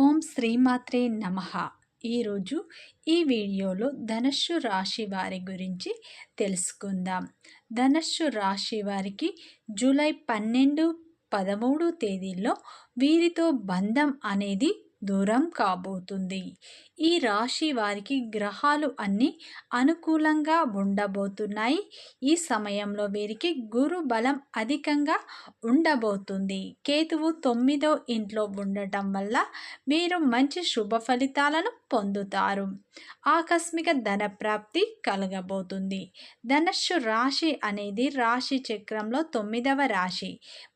ఓం శ్రీమాత్రే నమః. ఈరోజు ఈ వీడియోలో ధనుస్సు రాశి వారి గురించి తెలుసుకుందాం. ధనుస్సు రాశి వారికి జూలై 12, 13 తేదీల్లో వీరితో బంధం అనేది దూరం కాబోతుంది. ఈ రాశి వారికి గ్రహాలు అన్నీ అనుకూలంగా ఉండబోతున్నాయి. ఈ సమయంలో వీరికి గురు బలం అధికంగా ఉండబోతుంది. కేతువు 9వ ఇంట్లో ఉండటం వల్ల మీరు మంచి శుభ ఫలితాలను పొందుతారు. ఆకస్మిక ధన ప్రాప్తి కలగబోతుంది. ధనుస్సు రాశి అనేది రాశి చక్రంలో 9వ రాశి.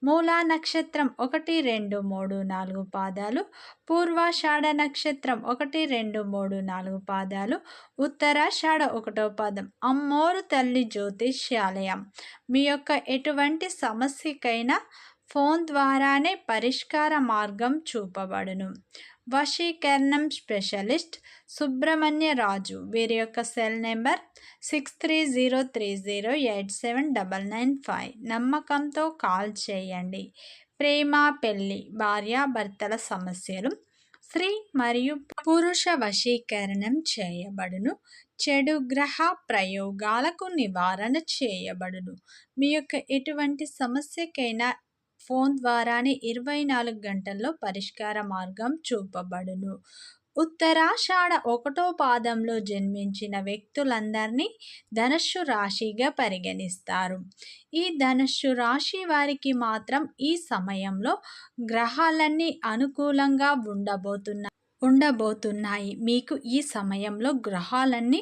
మూలా నక్షత్రం 1, 2, 3, 4 పాదాలు, పూర్వాషాఢ నక్షత్రం 1, 2, 3, 4 పాదాలు, ఉత్తరాషాఢ 1వ పాదం. అమ్మోరు తల్లి జ్యోతిష్యాలయం మీ యొక్క ఎటువంటి సమస్యకైనా ఫోన్ ద్వారానే పరిష్కార మార్గం చూపబడును. వశీకరణం స్పెషలిస్ట్ సుబ్రహ్మణ్య రాజు. వీరి యొక్క సెల్ నెంబర్ 6303087995. నమ్మకంతో కాల్ చేయండి. ప్రేమ, పెళ్లి, భార్యాభర్తల సమస్యలు, స్త్రీ మరియు పురుష వశీకరణం చేయబడును. చెడు గ్రహ ప్రయోగాలకు నివారణ చేయబడును. మీ యొక్క ఎటువంటి సమస్యకైనా ఫోన్ ద్వారానే 24 గంటల్లో పరిష్కార మార్గం చూపబడును. ఉత్తరాషాఢ 1వ పాదంలో జన్మించిన వ్యక్తులందరినీ ధనుస్సు రాశిగా పరిగణిస్తారు. ఈ ధనుస్సు రాశి వారికి మాత్రం ఈ సమయంలో గ్రహాలన్నీ అనుకూలంగా ఉండబోతున్నాయి. మీకు ఈ సమయంలో గ్రహాలన్నీ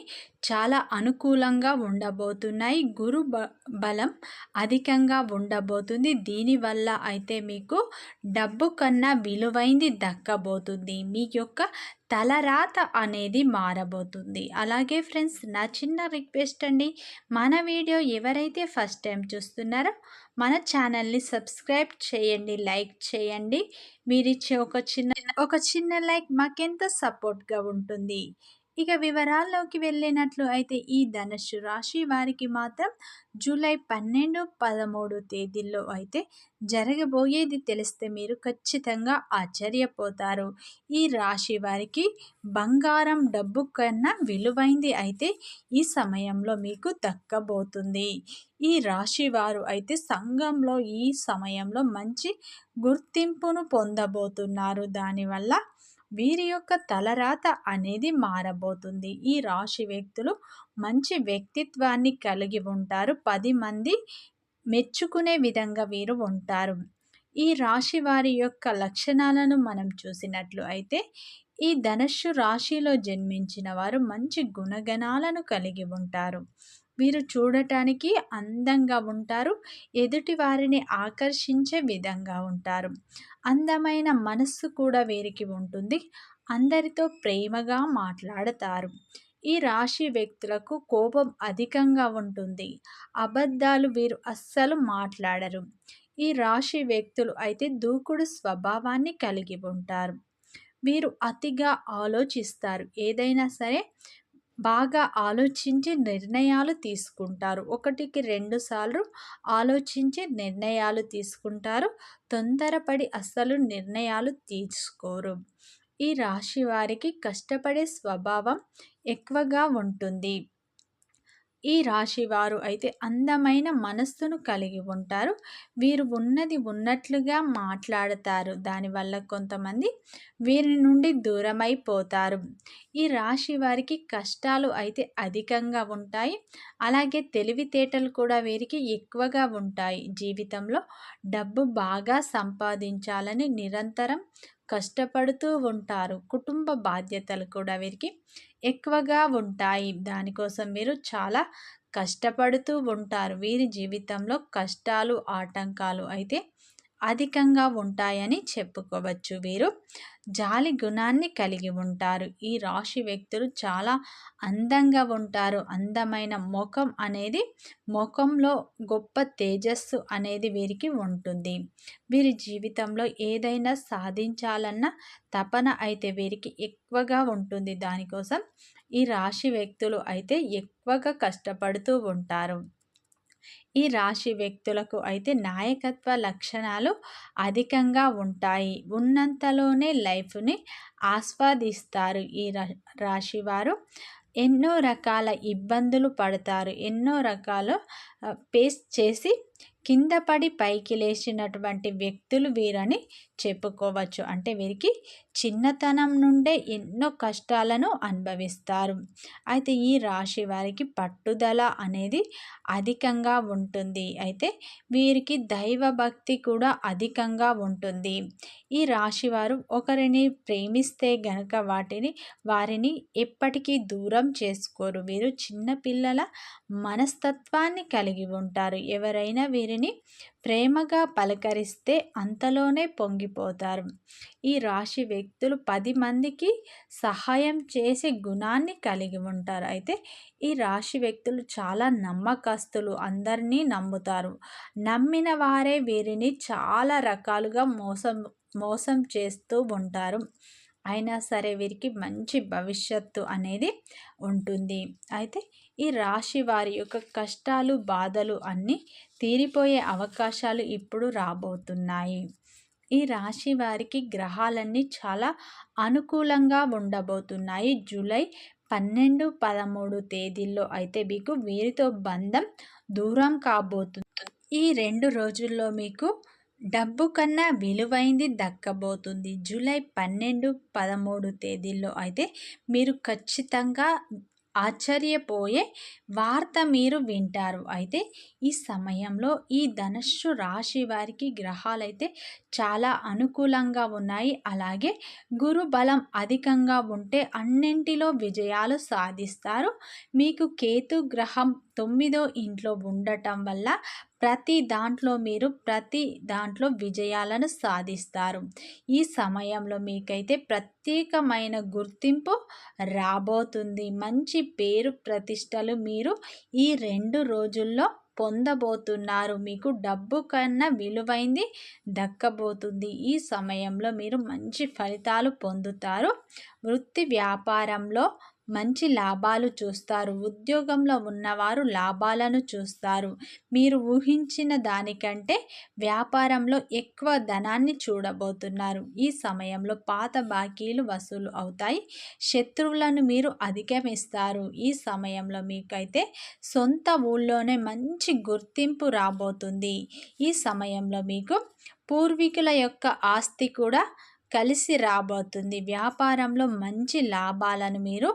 చాలా అనుకూలంగా ఉండబోతున్నాయి. గురు బలం అధికంగా ఉండబోతుంది. దీనివల్ల అయితే మీకు డబ్బు కన్నా విలువైంది దక్కబోతుంది. మీ యొక్క తలరాత అనేది మారబోతుంది. అలాగే ఫ్రెండ్స్, నా చిన్న రిక్వెస్ట్ అండి, మన వీడియో ఎవరైతే ఫస్ట్ టైం చూస్తున్నారో మన ఛానల్ని సబ్స్క్రైబ్ చేయండి, లైక్ చేయండి. మీరిచ్చే ఒక చిన్న లైక్ మాకెంతో సపోర్ట్గా ఉంటుంది. ఇక వివరాల్లోకి వెళ్ళినట్లు అయితే ఈ ధనుస్సు రాశి వారికి మాత్రం జూలై 12, 13 తేదీల్లో అయితే జరగబోయేది తెలిస్తే మీరు ఖచ్చితంగా ఆశ్చర్యపోతారు. ఈ రాశి వారికి బంగారం డబ్బు కన్నా విలువైంది అయితే ఈ సమయంలో మీకు దక్కబోతుంది. ఈ రాశి వారు అయితే సంఘంలో ఈ సమయంలో మంచి గుర్తింపును పొందబోతున్నారు. దానివల్ల వీరి యొక్క తలరాత అనేది మారబోతుంది. ఈ రాశి వ్యక్తులు మంచి వ్యక్తిత్వాన్ని కలిగి ఉంటారు. 10 మంది మెచ్చుకునే విధంగా వీరు ఉంటారు. ఈ రాశి వారి యొక్క లక్షణాలను మనం చూసినట్లు అయితే ఈ ధనుస్సు రాశిలో జన్మించిన వారు మంచి గుణగణాలను కలిగి ఉంటారు. వీరు చూడటానికి అందంగా ఉంటారు. ఎదుటి వారిని ఆకర్షించే విధంగా ఉంటారు. అందమైన మనస్సు కూడా వీరికి ఉంటుంది. అందరితో ప్రేమగా మాట్లాడతారు. ఈ రాశి వ్యక్తులకు కోపం అధికంగా ఉంటుంది. అబద్ధాలు వీరు అస్సలు మాట్లాడరు. ఈ రాశి వ్యక్తులు అయితే దూకుడు స్వభావాన్ని కలిగి ఉంటారు. వీరు అతిగా ఆలోచిస్తారు. ఏదైనా సరే బాగా ఆలోచించి నిర్ణయాలు తీసుకుంటారు. 1కి 2 సార్లు ఆలోచించి నిర్ణయాలు తీసుకుంటారు. తొందరపడి అస్సలు నిర్ణయాలు తీసుకోరు. ఈ రాశి వారికి కష్టపడే స్వభావం ఎక్కువగా ఉంటుంది. ఈ రాశి వారు అయితే అందమైన మనస్సును కలిగి ఉంటారు. వీరు ఉన్నది ఉన్నట్లుగా మాట్లాడతారు. దానివల్ల కొంతమంది వీరి నుండి దూరమైపోతారు. ఈ రాశి వారికి కష్టాలు అయితే అధికంగా ఉంటాయి. అలాగే తెలివితేటలు కూడా వీరికి ఎక్కువగా ఉంటాయి. జీవితంలో డబ్బు బాగా సంపాదించాలని నిరంతరం కష్టపడుతూ ఉంటారు. కుటుంబ బాధ్యతలు కూడా వీరికి ఎక్కువగా ఉంటాయి. దానికోసం వీరు చాలా కష్టపడుతూ ఉంటారు. వీరి జీవితంలో కష్టాలు, ఆటంకాలు అయితే అధికంగా ఉంటాయని చెప్పుకోవచ్చు. వీరు జాలి గుణాన్ని కలిగి ఉంటారు. ఈ రాశి వ్యక్తులు చాలా అందంగా ఉంటారు. అందమైన ముఖంలో గొప్ప తేజస్సు అనేది వీరికి ఉంటుంది. వీరి జీవితంలో ఏదైనా సాధించాలన్న తపన అయితే వీరికి ఎక్కువగా ఉంటుంది. దానికోసం ఈ రాశి వ్యక్తులు అయితే ఎక్కువగా కష్టపడుతూ ఉంటారు. ఈ రాశి వ్యక్తులకు అయితే నాయకత్వ లక్షణాలు అధికంగా ఉంటాయి. ఉన్నంతలోనే లైఫ్‌ని ఆస్వాదిస్తారు. ఈ రాశి వారు ఎన్నో రకాల ఇబ్బందులు పడతారు. ఎన్నో రకాల ఫేస్ చేసి కింద పడి పైకి లేచినటువంటి వ్యక్తులు వీరని చెప్పుకోవచ్చు. అంటే వీరికి చిన్నతనం నుండే ఎన్నో కష్టాలను అనుభవిస్తారు. అయితే ఈ రాశి వారికి పట్టుదల అనేది అధికంగా ఉంటుంది. అయితే వీరికి దైవభక్తి కూడా అధికంగా ఉంటుంది. ఈ రాశి వారు ఒకరిని ప్రేమిస్తే గనక వారిని ఎప్పటికీ దూరం చేసుకోరు. వీరు చిన్న పిల్లల మనస్తత్వాన్ని కలిగి ఉంటారు. ఎవరైనా వీరిని ప్రేమగా పలకరిస్తే అంతలోనే పొంగిపోతారు. ఈ రాశి వ్యక్తులు 10 మందికి సహాయం చేసే గుణాన్ని కలిగి ఉంటారు. అయితే ఈ రాశి వ్యక్తులు చాలా నమ్మకస్తులు. అందరినీ నమ్ముతారు. నమ్మిన వారే వీరిని చాలా రకాలుగా మోసం చేస్తూ ఉంటారు. అయినా సరే వీరికి మంచి భవిష్యత్తు అనేది ఉంటుంది. అయితే ఈ రాశి వారి యొక్క కష్టాలు, బాధలు అన్నీ తీరిపోయే అవకాశాలు ఇప్పుడు రాబోతున్నాయి. ఈ రాశి వారికి గ్రహాలన్నీ చాలా అనుకూలంగా ఉండబోతున్నాయి. జూలై 12, 13 తేదీల్లో అయితే మీకు వీరితో బంధం దూరం కాబోతుంది. ఈ 2 రోజుల్లో మీకు డబ్బు కన్నా విలువైంది దక్కబోతుంది. జూలై 12, 13 తేదీల్లో అయితే మీరు ఖచ్చితంగా ఆశ్చర్యపోయే వార్త మీరు వింటారు. అయితే ఈ సమయంలో ఈ ధనుస్సు రాశి వారికి గ్రహాలైతే చాలా అనుకూలంగా ఉన్నాయి. అలాగే గురు బలం అధికంగా ఉంటే అన్నింటిలో విజయాలు సాధిస్తారు. మీకు కేతు గ్రహం 9వ ఇంట్లో ఉండటం వల్ల ప్రతి దాంట్లో విజయాలను సాధిస్తారు. ఈ సమయంలో మీకైతే ప్రత్యేకమైన గుర్తింపు రాబోతుంది. మంచి పేరు ప్రతిష్టలు మీరు ఈ 2 రోజుల్లో పొందబోతున్నారు. మీకు డబ్బు కన్నా విలువైంది దక్కబోతుంది. ఈ సమయంలో మీరు మంచి ఫలితాలు పొందుతారు. వృత్తి వ్యాపారంలో మంచి లాభాలు చూస్తారు. ఉద్యోగంలో ఉన్నవారు లాభాలను చూస్తారు. మీరు ఊహించిన దానికంటే వ్యాపారంలో ఎక్కువ ధనాన్ని చూడబోతున్నారు. ఈ సమయంలో పాత బాకీలు వసూలు అవుతాయి. శత్రువులను మీరు అధిగమిస్తారు. ఈ సమయంలో మీకైతే సొంత ఊళ్ళోనే మంచి గుర్తింపు రాబోతుంది. ఈ సమయంలో మీకు పూర్వీకుల యొక్క ఆస్తి కూడా కలిసి రాబోతుంది. వ్యాపారంలో మంచి లాభాలను మీరు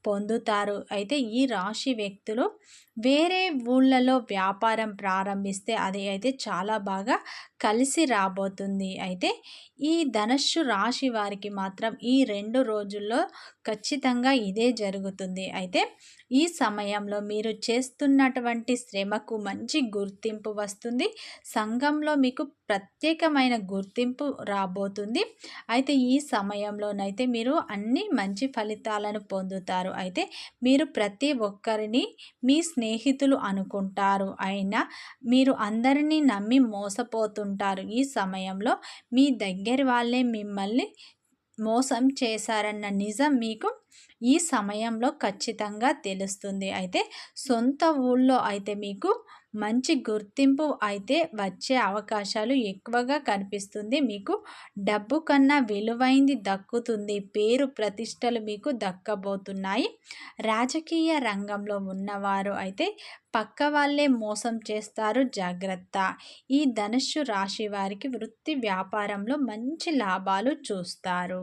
పొందుతారు. అయితే ఈ రాశి వ్యక్తులు వేరే ఊళ్ళలో వ్యాపారం ప్రారంభిస్తే అది అయితే చాలా బాగా కలిసి రాబోతుంది. అయితే ఈ ధనుస్సు రాశి వారికి మాత్రం ఈ 2 రోజుల్లో ఖచ్చితంగా ఇదే జరుగుతుంది. అయితే ఈ సమయంలో మీరు చేస్తున్నటువంటి శ్రమకు మంచి గుర్తింపు వస్తుంది. సంఘంలో మీకు ప్రత్యేకమైన గుర్తింపు రాబోతుంది. అయితే ఈ సమయంలోనైతే మీరు అన్ని మంచి ఫలితాలను పొందుతారు. అయితే మీరు ప్రతి ఒక్కరిని మీ స్నేహితులు అనుకుంటారు. అయినా మీరు అందరినీ నమ్మి మోసపోతుంటారు. ఈ సమయంలో మీ దగ్గర వాళ్ళే మిమ్మల్ని మోసం చేశారన్న నిజం మీకు ఈ సమయంలో ఖచ్చితంగా తెలుస్తుంది. అయితే సొంత ఊళ్ళో అయితే మీకు మంచి గుర్తింపు అయితే వచ్చే అవకాశాలు ఎక్కువగా కనిపిస్తుంది. మీకు డబ్బు కన్నా విలువైంది దక్కుతుంది. పేరు ప్రతిష్టలు మీకు దక్కబోతున్నాయి. రాజకీయ రంగంలో ఉన్నవారు అయితే పక్క వాళ్ళే మోసం చేస్తారు, జాగ్రత్త. ఈ ధనుస్సు రాశి వారికి వృత్తి వ్యాపారంలో మంచి లాభాలు చూస్తారు.